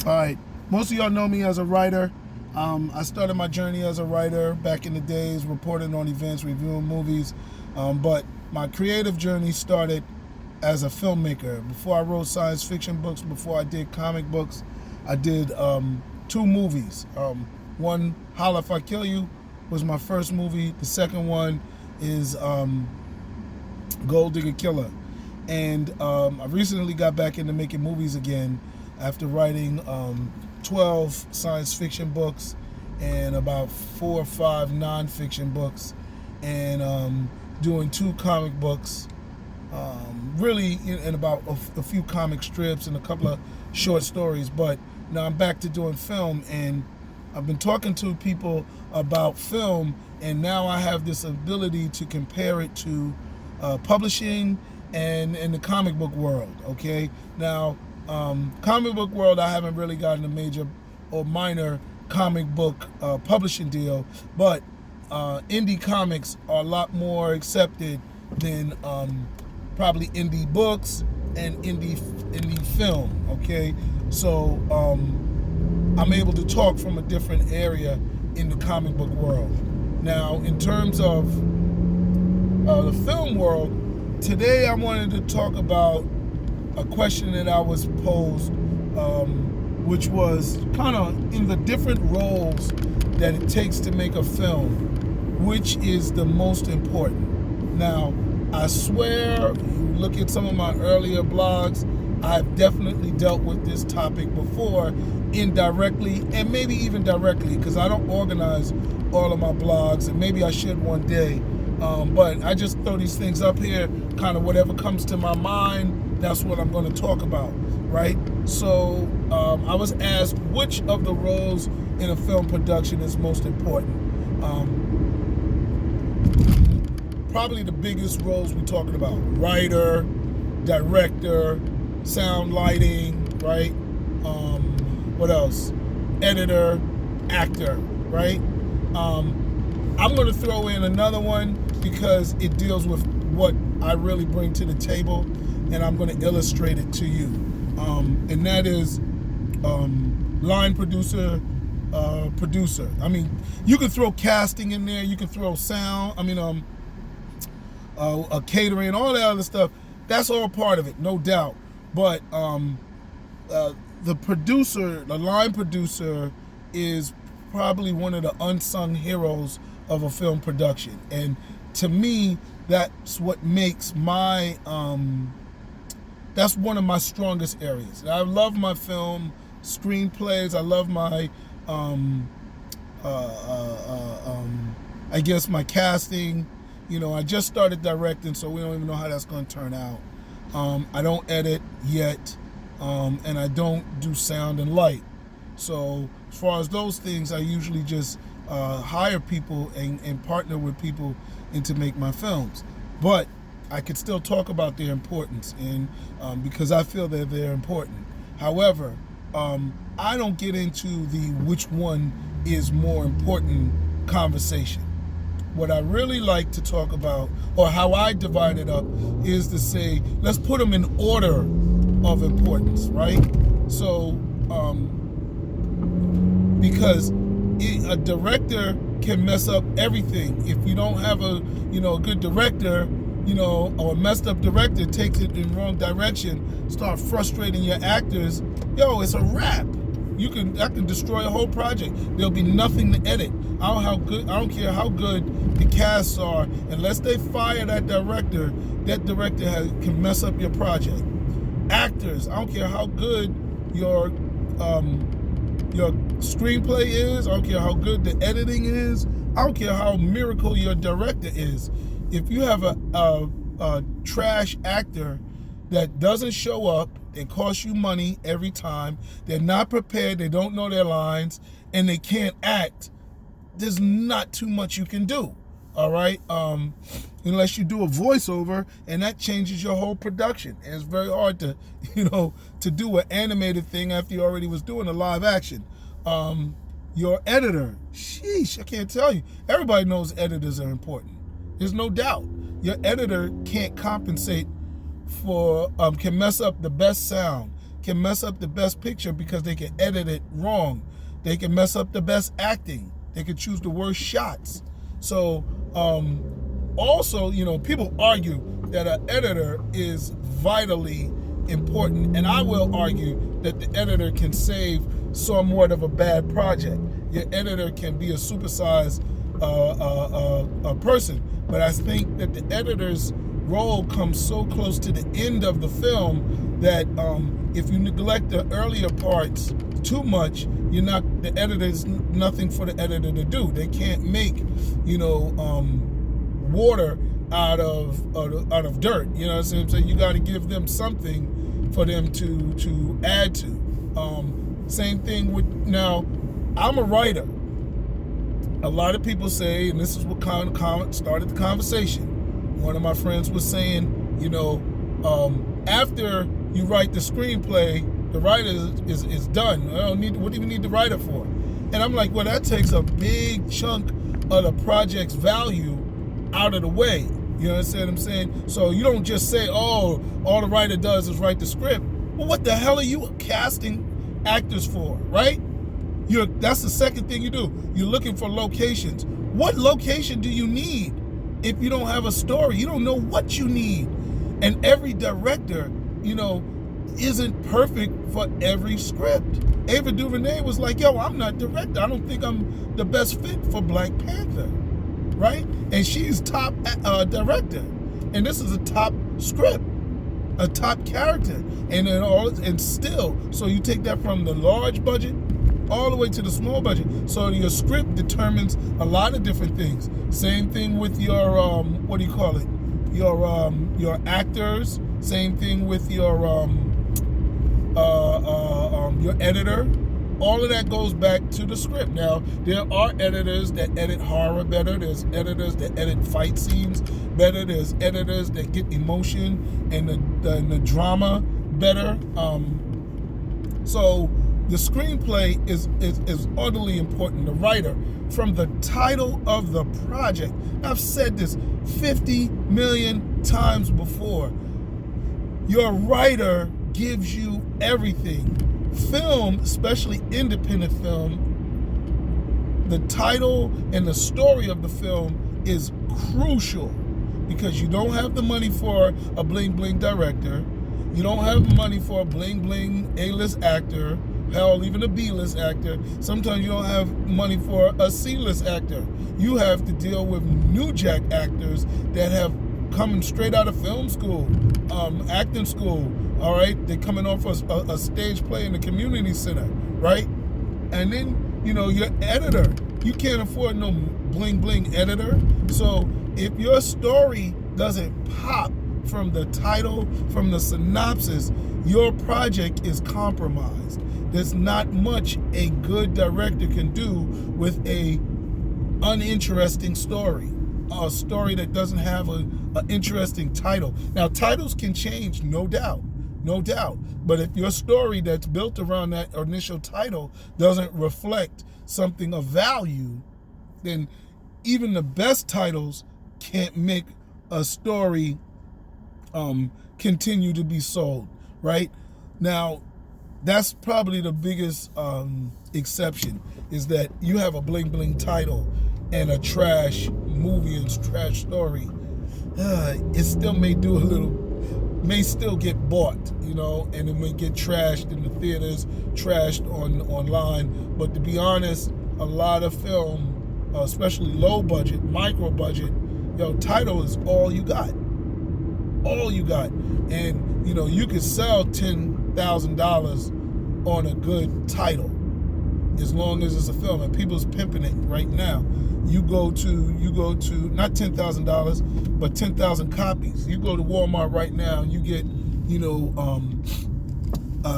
All right. Most of y'all know me as a writer. I started my journey as a writer back in the days, reporting on events, reviewing movies. But my creative journey started as a filmmaker. Before I wrote science fiction books, before I did comic books, I did 2 movies. One, Holla If I Kill You, was my first movie. The second one is Gold Digger Killer. And I recently got back into making movies again after writing 12 science fiction books and about 4 or 5 nonfiction books, and doing 2 comic books, really, and about a few comic strips and a couple of short stories. But now I'm back to doing film, and I've been talking to people about film, and now I have this ability to compare it to publishing and in the comic book world. Okay, now comic book world, I haven't really gotten a major or minor comic book publishing deal, but indie comics are a lot more accepted than probably indie books and indie film. Okay, so I'm able to talk from a different area in the comic book world. Now, in terms of the film world, today I wanted to talk about a question that I was posed, which was kind of in the different roles that it takes to make a film, which is the most important. Now, I swear, you look at some of my earlier blogs, I've definitely dealt with this topic before, indirectly and maybe even directly, because I don't organize all of my blogs, and maybe I should one day. But I just throw these things up here, kind of whatever comes to my mind, that's what I'm going to talk about, right? So I was asked which of the roles in a film production is most important. Probably the biggest roles we're talking about: writer, director, sound, lighting, right? What else? Editor, actor, right? I'm going to throw in another one because it deals with what I really bring to the table, and I'm going to illustrate it to you. And that is line producer, producer. I mean, you can throw casting in there, you can throw sound, catering, all that other stuff. That's all part of it, no doubt. But the producer, the line producer, is probably one of the unsung heroes of a film production. And to me, that's what makes my, that's one of my strongest areas. I love my film screenplays. I love my, I guess my casting. You know, I just started directing, so we don't even know how that's going to turn out. I don't edit yet, and I don't do sound and light. So as far as those things, I usually just hire people and partner with people and to make my films. But I could still talk about their importance, and because I feel that they're important. However, I don't get into the which one is more important conversation. What I really like to talk about, or how I divide it up, is to say, let's put them in order of importance, right? So, because a director can mess up everything. If you don't have a good director, or a messed up director takes it in the wrong direction, start frustrating your actors, it's a wrap. That can destroy a whole project. There'll be nothing to edit. I don't care how good the casts are, unless they fire that director can mess up your project. Actors, I don't care how good your screenplay is, I don't care how good the editing is, I don't care how miracle your director is. If you have a trash actor that doesn't show up, it costs you money every time, they're not prepared, they don't know their lines, and they can't act, there's not too much you can do. All right, unless you do a voiceover, and that changes your whole production. And it's very hard to, to do an animated thing after you already was doing a live action. Your editor, sheesh, I can't tell you. Everybody knows editors are important. There's no doubt. Your editor can't compensate for, can mess up the best sound, can mess up the best picture because they can edit it wrong. They can mess up the best acting. They can choose the worst shots. So also, people argue that an editor is vitally important, and I will argue that the editor can save somewhat of a bad project. Your editor can be a supersized person, but I think that the editor's role comes so close to the end of the film that if you neglect the earlier parts too much, the editor's nothing for the editor to do. They can't make water out of dirt. You know what I'm saying? So you got to give them something for them to add to. Same thing with, now, I'm a writer. A lot of people say, and this is what started the conversation. One of my friends was saying, after you write the screenplay, the writer is done. What do you need the writer for? And I'm like, well, that takes a big chunk of the project's value out of the way. You understand what I'm saying? So you don't just say, oh, all the writer does is write the script. Well, what the hell are you casting actors for, right? That's the second thing you do. You're looking for locations. What location do you need if you don't have a story? You don't know what you need. And every director, isn't perfect for every script. Ava DuVernay was like, yo, I'm not director. I don't think I'm the best fit for Black Panther, right? And she's top director. And this is a top script, a top character. And still, so you take that from the large budget all the way to the small budget. So your script determines a lot of different things. Same thing with your your actors. Same thing with your editor. All of that goes back to the script. Now, there are editors that edit horror better. There's editors that edit fight scenes better. There's editors that get emotion and the drama better. So the screenplay is utterly important. The writer, from the title of the project. I've said this 50 million times before. Your writer gives you everything. Film, especially independent film, the title and the story of the film is crucial because you don't have the money for a bling bling director. You don't have money for a bling bling A-list actor. Hell, even a B-list actor. Sometimes you don't have money for a C-list actor. You have to deal with new jack actors that have coming straight out of film school, acting school. All right, they're coming off a stage play in the community center, right? And then your editor. You can't afford no bling bling editor. So if your story doesn't pop from the title, from the synopsis, your project is compromised. There's not much a good director can do with a uninteresting story, a story that doesn't have an interesting title. Now, titles can change, no doubt. But if your story that's built around that initial title doesn't reflect something of value, then even the best titles can't make a story continue to be sold, right? Now, that's probably the biggest exception, is that you have a bling bling title and a trash movie and trash story. It still may still get bought, and it may get trashed in the theaters, trashed online. But to be honest, a lot of film, especially low budget, micro budget, title is all you got. And you could sell $10,000 on a good title as long as it's a film, and people's pimping it right now. You go to not $10,000, but 10,000 copies. You go to Walmart right now and you get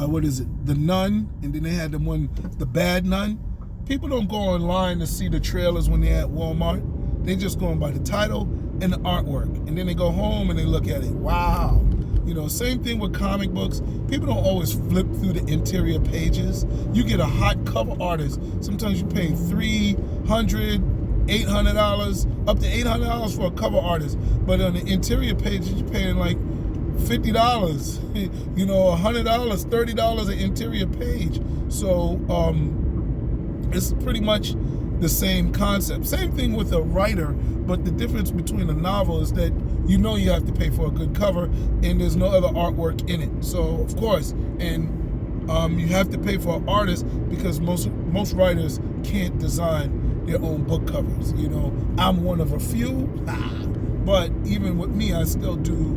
what is it, The Nun, and then they had the Bad Nun. People don't go online to see the trailers when they're at Walmart. They just going by the title and the artwork, and then they go home and they look at it. Wow. Same thing with comic books. People don't always flip through the interior pages. You get a hot cover artist. Sometimes you pay $300, $800, up to $800 for a cover artist. But on the interior pages, you're paying like $50, you know, $100, $30 an interior page. So it's pretty much the same concept. Same thing with a writer, but the difference between a novel is that you know you have to pay for a good cover, and there's no other artwork in it. So of course, and you have to pay for an artist because most writers can't design their own book covers. You know, I'm one of a few, but even with me, I still do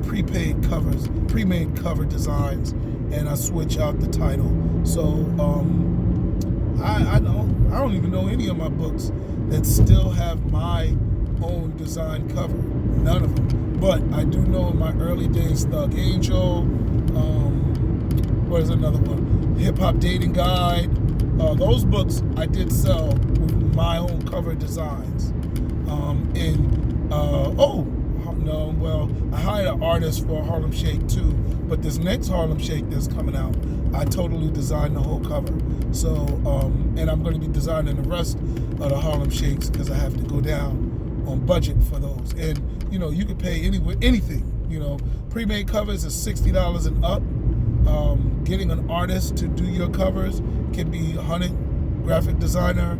pre-made cover designs, and I switch out the title. So I don't even know any of my books that still have my own design cover. None of them. But I do know in my early days, Thug Angel, what is another one? Hip Hop Dating Guide. Those books I did sell with my own cover designs. I hired an artist for Harlem Shake too, but this next Harlem Shake that's coming out, I totally designed the whole cover. So, and I'm going to be designing the rest of the Harlem Shakes because I have to go down on budget for those. And, you know, you can pay anything, you know. Pre-made covers is $60 and up. Getting an artist to do your covers can be $100, graphic designer,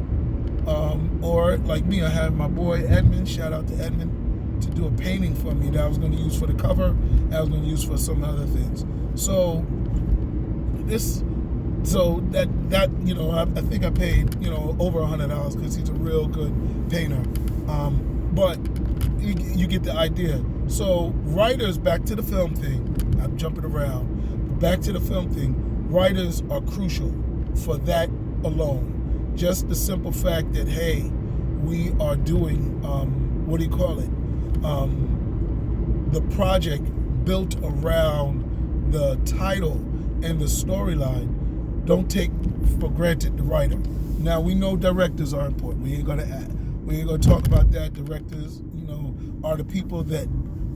or like me, I have my boy Edmund, shout out to Edmund, to do a painting for me that I was going to use for the cover, and I was going to use for some other things. So that you know, I think I paid, you know, over $100 because he's a real good painter. But you get the idea. So writers, back to the film thing, I'm jumping around, back to the film thing, writers are crucial for that alone. Just the simple fact that, hey, we are doing, the project built around the title and the storyline. Don't take for granted the writer. Now, we know directors are important. We ain't gonna talk about that. Directors, you know, are the people that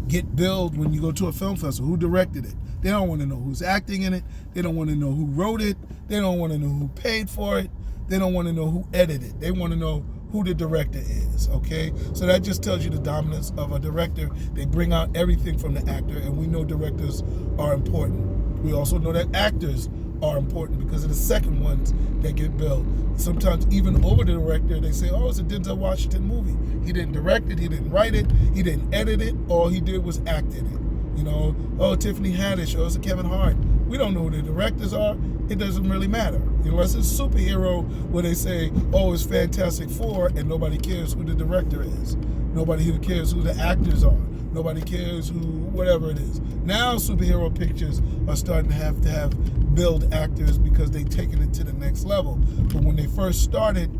get billed when you go to a film festival. Who directed it? They don't want to know who's acting in it. They don't want to know who wrote it. They don't want to know who paid for it. They don't want to know who edited it. They want to know who the director is, okay? So that just tells you the dominance of a director. They bring out everything from the actor, and we know directors are important. We also know that actors are important because of the second ones that get billed. Sometimes even over the director, they say, oh, it's a Denzel Washington movie. He didn't direct it, he didn't write it, he didn't edit it, all he did was act in it. You know, oh, Tiffany Haddish, or it's a Kevin Hart. We don't know who the directors are. It doesn't really matter. Unless it's superhero where they say, oh, it's Fantastic Four, and nobody cares who the director is. Nobody who cares who the actors are. Nobody cares who, whatever it is. Now superhero pictures are starting to have build actors because they've taken it to the next level. But when they first started,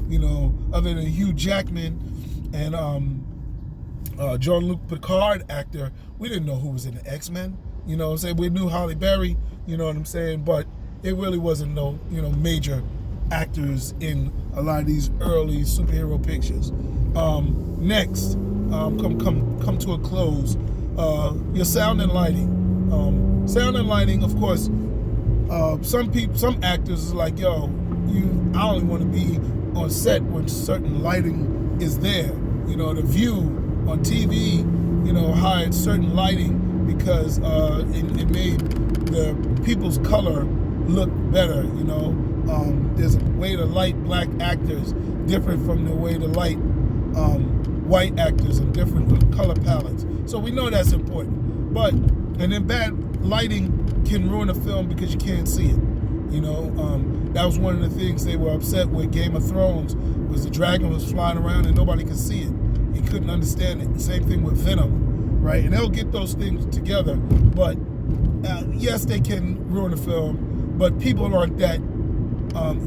you know, other than Hugh Jackman and Jean-Luc Picard actor, we didn't know who was in the X-Men. You know what I'm saying? We knew Halle Berry, you know what I'm saying? But it really wasn't no, you know, major actors in a lot of these early superhero pictures. Next, come to a close. Your sound and lighting. Sound and lighting, of course, some actors is like, yo, I only want to be on set when certain lighting is there. You know, The View on TV, you know, hired certain lighting because it made the people's color look better, you know. There's a way to light black actors different from the way to light white actors in different color palettes. So we know that's important. But, and then bad lighting can ruin a film because you can't see it. You know, that was one of the things they were upset with Game of Thrones, was the dragon was flying around and nobody could see it. He couldn't understand it. Same thing with Venom, right? And they'll get those things together. But yes, they can ruin a film, but people aren't that,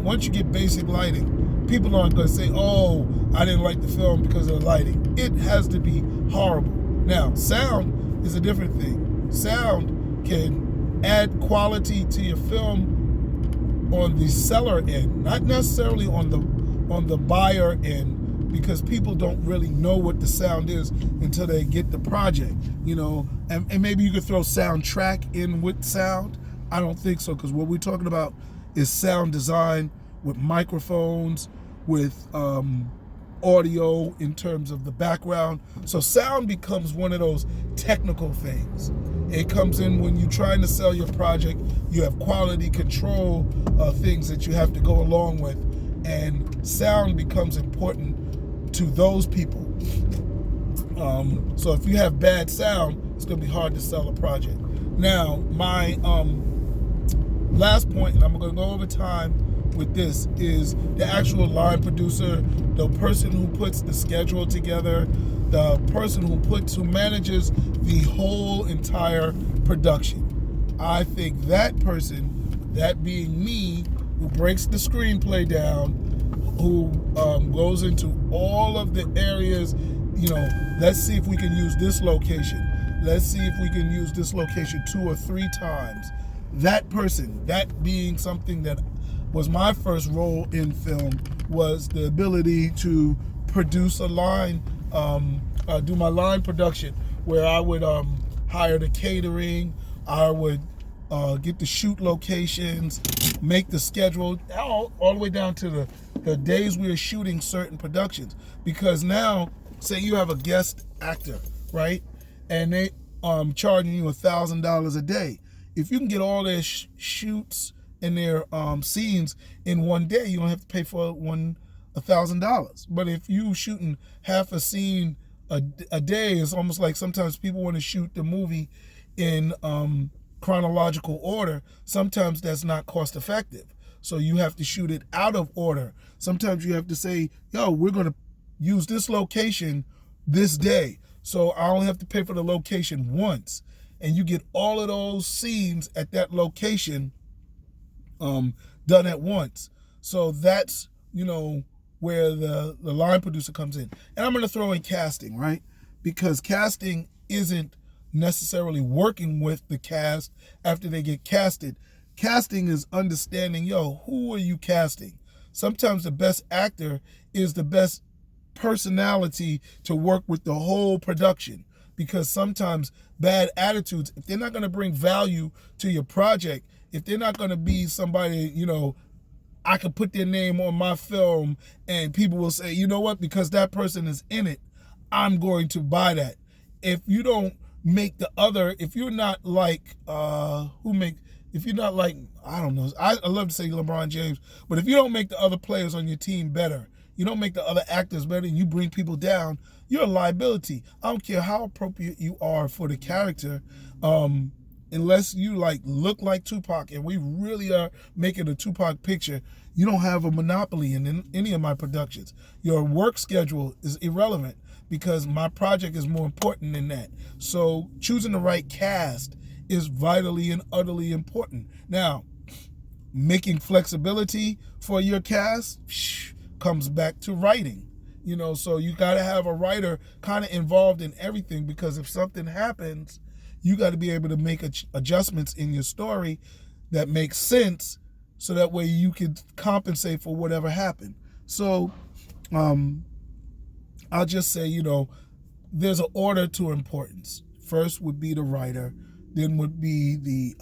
once you get basic lighting, people aren't going to say, oh, I didn't like the film because of the lighting. It has to be horrible. Now, sound is a different thing. Sound can add quality to your film on the seller end, not necessarily on the buyer end, because people don't really know what the sound is until they get the project, you know. And maybe you could throw soundtrack in with sound. I don't think so, because what we're talking about is sound design with microphones, with audio in terms of the background. So sound becomes one of those technical things. It comes in when you're trying to sell your project. You have quality control things that you have to go along with, and sound becomes important to those people. So if you have bad sound, it's going to be hard to sell a project. Now, my last point, and I'm going to go over time with this, is the actual line producer, the person who puts the schedule together, the person who manages the whole entire production. I think that person, that being me, who breaks the screenplay down, who goes into all of the areas, let's see if we can use this location. Let's see if we can use this location 2 or 3 times. That person, that being something that was my first role in film, was the ability to produce a line, do my line production, where I would hire the catering, I would get the shoot locations, make the schedule, all the way down to the days we are shooting certain productions. Because now, say you have a guest actor, right? And they charging you $1,000 a day. If you can get all their shoots and their scenes in one day, you don't have to pay for $1,000. But if you shooting half a scene a day, it's almost like sometimes people want to shoot the movie in chronological order. Sometimes that's not cost effective. So you have to shoot it out of order. Sometimes you have to say, yo, we're going to use this location this day. So I only have to pay for the location once. And you get all of those scenes at that location done at once. So that's, where the line producer comes in. And I'm going to throw in casting, right? Because casting isn't necessarily working with the cast after they get casted. Casting is understanding, who are you casting? Sometimes the best actor is the best personality to work with the whole production, because sometimes bad attitudes, if they're not going to bring value to your project, if they're not going to be somebody, I could put their name on my film and people will say, you know what, because that person is in it, I'm going to buy that. If you don't make the other, if you're not like, if you're not like, I don't know, I love to say LeBron James, but if you don't make the other players on your team better, you don't make the other actors better, and you bring people down, you're a liability. I don't care how appropriate you are for the character, unless you look like Tupac, and we really are making a Tupac picture, you don't have a monopoly in any of my productions. Your work schedule is irrelevant, because my project is more important than that. So choosing the right cast is vitally and utterly important. Now, making flexibility for your cast comes back to writing. So you got to have a writer kind of involved in everything, because if something happens, you got to be able to make adjustments in your story that make sense, so that way you can compensate for whatever happened. So I'll just say, there's an order to importance. First would be the writer, then would be the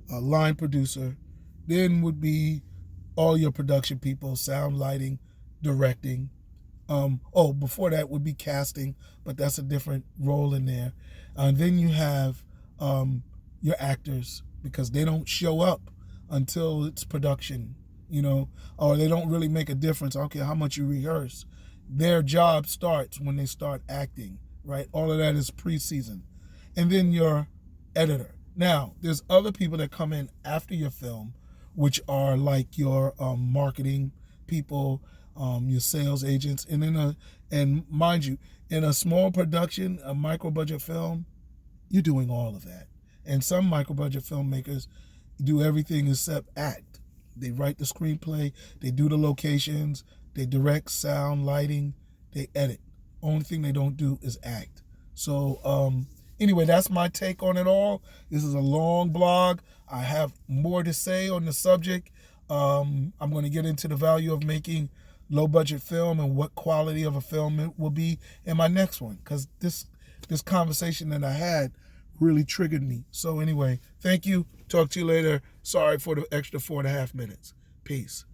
line producer, then would be all your production people, sound, lighting, directing. Before that would be casting, but that's a different role in there. Then you have your actors, because they don't show up until it's production, or they don't really make a difference. I don't care how much you rehearse. Their job starts when they start acting, right? All of that is preseason. And then your editor. Now, there's other people that come in after your film, which are like your marketing people, your sales agents, and mind you, in a small production, a micro budget film, you're doing all of that. And some micro budget filmmakers do everything except act. They write the screenplay, they do the locations, they direct sound, lighting, they edit. Only thing they don't do is act. So anyway, that's my take on it all. This is a long blog. I have more to say on the subject. I'm going to get into the value of making low budget film and what quality of a film it will be in my next one, because this conversation that I had really triggered me. So anyway, thank you. Talk to you later. Sorry for the extra 4.5 minutes. Peace.